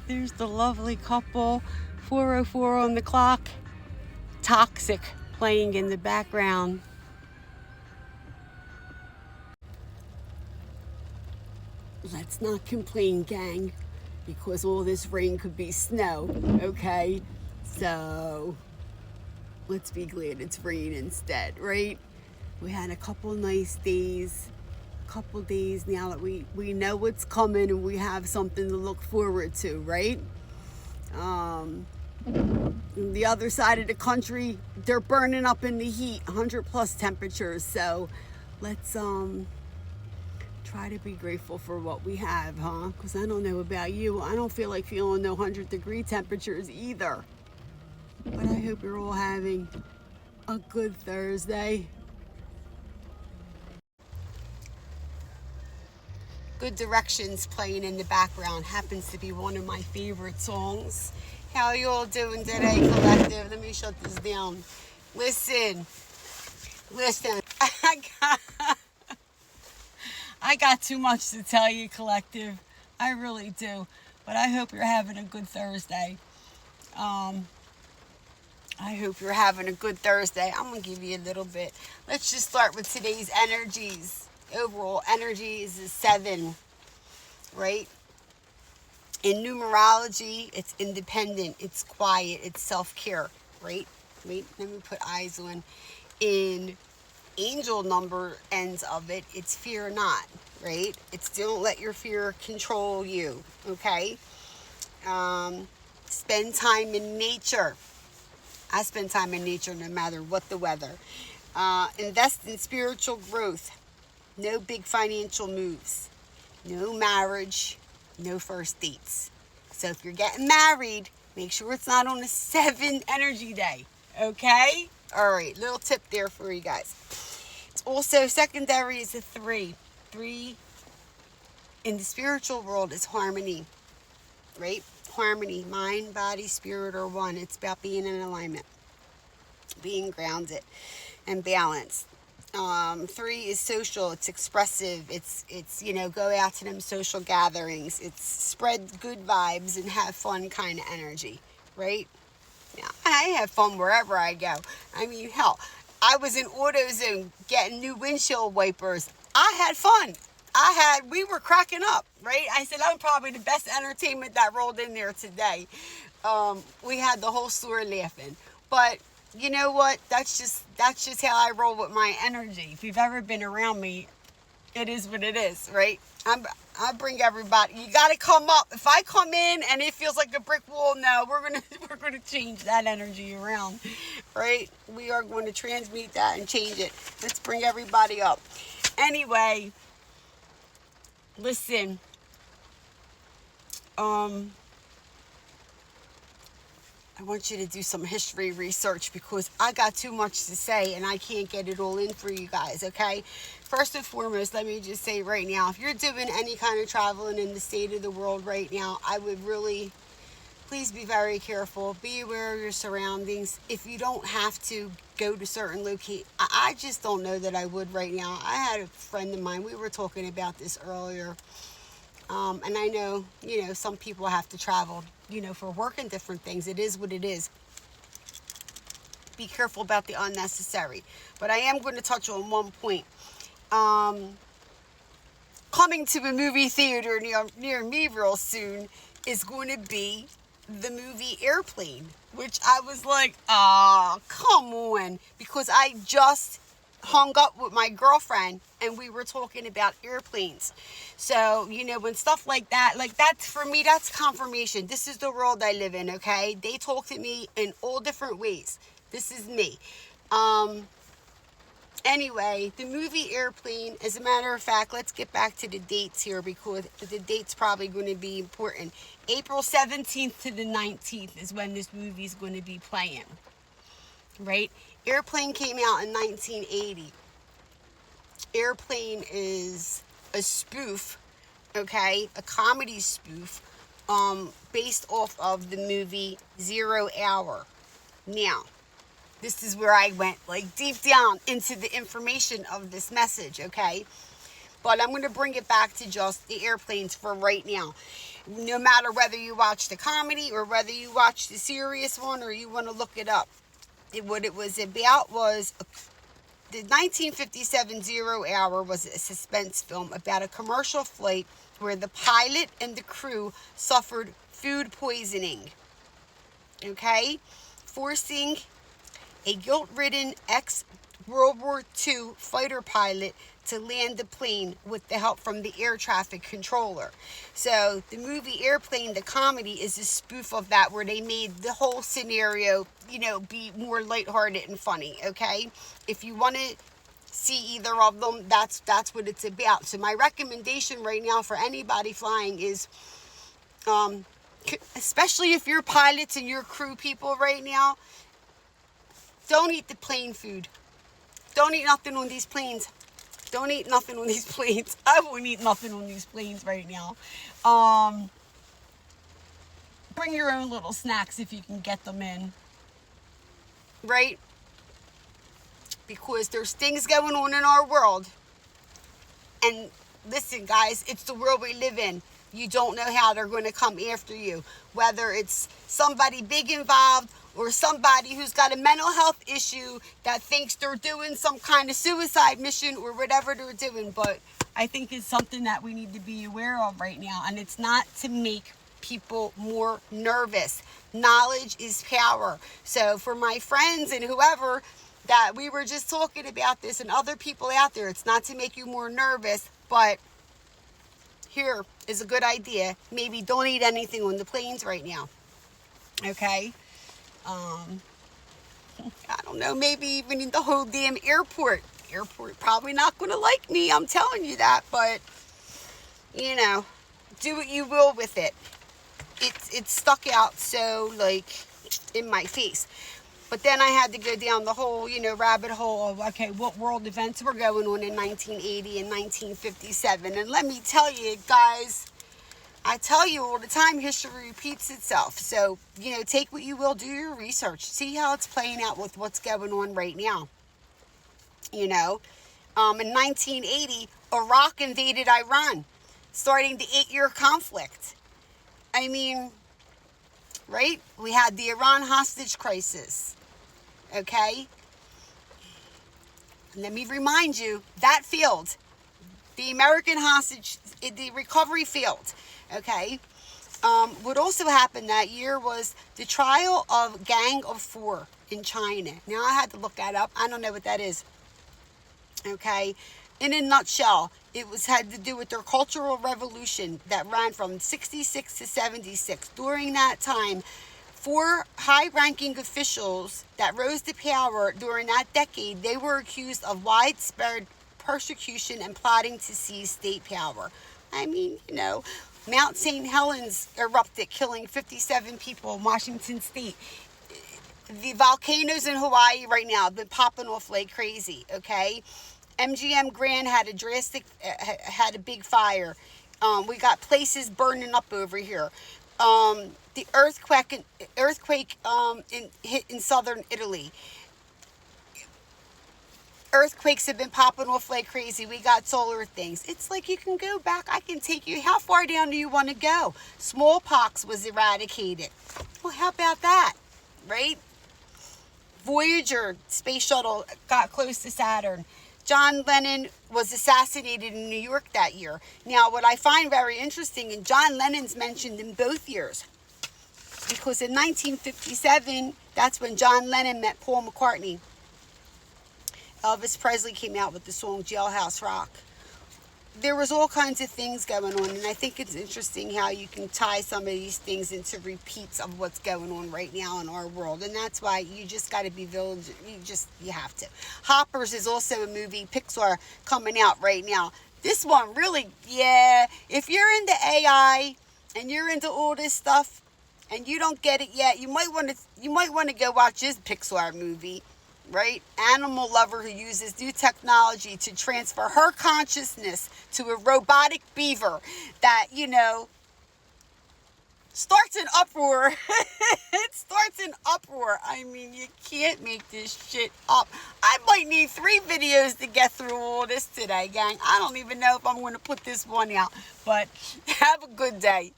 There's the lovely couple, 4:04 on the clock. Toxic playing in the background. Let's not complain, gang, because all this rain could be snow, okay? So let's be glad it's rain instead, right? We had a couple nice days, now that we know what's coming and we have something to look forward to, right? The other side of the country, they're burning up in the heat, 100 plus temperatures. So let's try to be grateful for what we have, huh? Because I don't know about you, I don't feel like feeling no 100-degree temperatures either. But I hope you're all having a good Thursday. Good Directions playing in the background happens to be one of my favorite songs. How you all doing today, collective? Let me shut this down. Listen. I got too much to tell you, collective. I really do. But I hope you're having a good Thursday. I'm going to give you a little bit. Let's just start with today's energies. Overall energy is a 7, right? In numerology, it's independent, it's quiet, it's self-care, right? Wait, let me put eyes on. In angel number ends of it, it's fear not, right? It's don't let your fear control you, okay? Spend time in nature. I spend time in nature no matter what the weather. Invest in spiritual growth. No big financial moves. No marriage. No first dates. So if you're getting married, make sure it's not on a 7 energy day. Okay? All right. Little tip there for you guys. It's also secondary is a 3. 3 in the spiritual world is harmony. Right? Harmony. Mind, body, spirit are one. It's about being in alignment. Being grounded and balanced. 3 is social. It's expressive. It's go out to them social gatherings. It's spread good vibes and have fun kind of energy, right? Yeah, I have fun wherever I go. I mean, hell, I was in AutoZone getting new windshield wipers. I had fun. We were cracking up, right? I said, I'm probably the best entertainment that rolled in there today. We had the whole store laughing, but you know what? That's just how I roll with my energy. If you've ever been around me, it is what it is, right? I bring everybody. You got to come up. If I come in and it feels like a brick wall, no, we're gonna change that energy around, right? We are going to transmute that and change it. Let's bring everybody up. Anyway, listen. I want you to do some history research because I got too much to say and I can't get it all in for you guys, okay? First and foremost, let me just say right now, if you're doing any kind of traveling in the state of the world right now, I would really, please be very careful. Be aware of your surroundings. If you don't have to go to certain locations, I just don't know that I would right now. I had a friend of mine, we were talking about this earlier. And I know, some people have to travel, for work and different things. It is what it is. Be careful about the unnecessary. But I am going to touch on one point. Coming to a movie theater near me real soon is going to be the movie Airplane, which I was like, come on. Because I just hung up with my girlfriend and we were talking about airplanes. So, when stuff like that, that's for me, that's confirmation. This is the world I live in, okay? They talk to me in all different ways. This is me. Anyway, the movie Airplane, as a matter of fact, let's get back to the dates here because the date's probably going to be important. April 17th to the 19th is when this movie is going to be playing, right? Airplane came out in 1980. Airplane is a spoof, okay? A comedy spoof, based off of the movie 0 Hour. Now, this is where I went deep down into the information of this message, okay? But I'm going to bring it back to just the airplanes for right now. No matter whether you watch the comedy or whether you watch the serious one or you want to look it up. What it was about was the 1957 Zero Hour was a suspense film about a commercial flight where the pilot and the crew suffered food poisoning. Okay? Forcing a guilt-ridden ex-World War II fighter pilot to land the plane with the help from the air traffic controller. So the movie Airplane, the comedy, is a spoof of that, where they made the whole scenario, be more lighthearted and funny, okay? If you want to see either of them, that's what it's about. So my recommendation right now for anybody flying is, especially if you're pilots and you're crew people right now, don't eat the plane food. Don't eat nothing on these planes. Don't eat nothing on these planes. I won't eat nothing on these planes right now. Bring your own little snacks if you can get them in. Right? Because there's things going on in our world. And listen, guys, it's the world we live in. You don't know how they're going to come after you. Whether it's somebody big involved or somebody who's got a mental health issue that thinks they're doing some kind of suicide mission or whatever they're doing. But I think it's something that we need to be aware of right now. And it's not to make people more nervous. Knowledge is power. So for my friends and whoever that we were just talking about this and other people out there, it's not to make you more nervous, but here is a good idea. Maybe don't eat anything on the planes right now. Okay? I don't know, maybe even in the whole damn airport. Airport probably not going to like me, I'm telling you that, but, do what you will with it. It's stuck out so, in my face. But then I had to go down the whole, rabbit hole of, okay, what world events were going on in 1980 and 1957. And let me tell you, guys, I tell you all the time, history repeats itself. So, take what you will, do your research. See how it's playing out with what's going on right now. In 1980, Iraq invaded Iran, starting the 8-year conflict. I mean, right? We had the Iran hostage crisis. Okay? Let me remind you, that failed. The American hostage, the recovery failed. Okay? What also happened that year was the trial of Gang of Four in China. Now, I had to look that up. I don't know what that is. Okay? In a nutshell, it had to do with their cultural revolution that ran from 66 to 76. During that time, 4 high-ranking officials that rose to power during that decade, they were accused of widespread persecution and plotting to seize state power. I mean, Mount St. Helens erupted, killing 57 people in Washington State. The volcanoes in Hawaii right now have been popping off like crazy, okay? MGM Grand had a big fire. We got places burning up over here. The earthquake hit in southern Italy. Earthquakes have been popping off like crazy. We got solar things. It's like you can go back. I can take you. How far down do you want to go? Smallpox was eradicated. Well, how about that? Right? Voyager space shuttle got close to Saturn. John Lennon was assassinated in New York that year. Now, what I find very interesting, and John Lennon's mentioned in both years, because in 1957, that's when John Lennon met Paul McCartney. Elvis Presley came out with the song Jailhouse Rock. There was all kinds of things going on, and I think it's interesting how you can tie some of these things into repeats of what's going on right now in our world, and that's why you just got to be vigilant. You have to. Hoppers is also a movie, Pixar, coming out right now. This one really, if you're into AI and you're into all this stuff and you don't get it yet, you might want to go watch this Pixar movie. Right? Animal lover who uses new technology to transfer her consciousness to a robotic beaver that, starts an uproar. It starts an uproar. I mean, you can't make this shit up. I might need 3 videos to get through all this today, gang. I don't even know if I'm going to put this one out, but have a good day.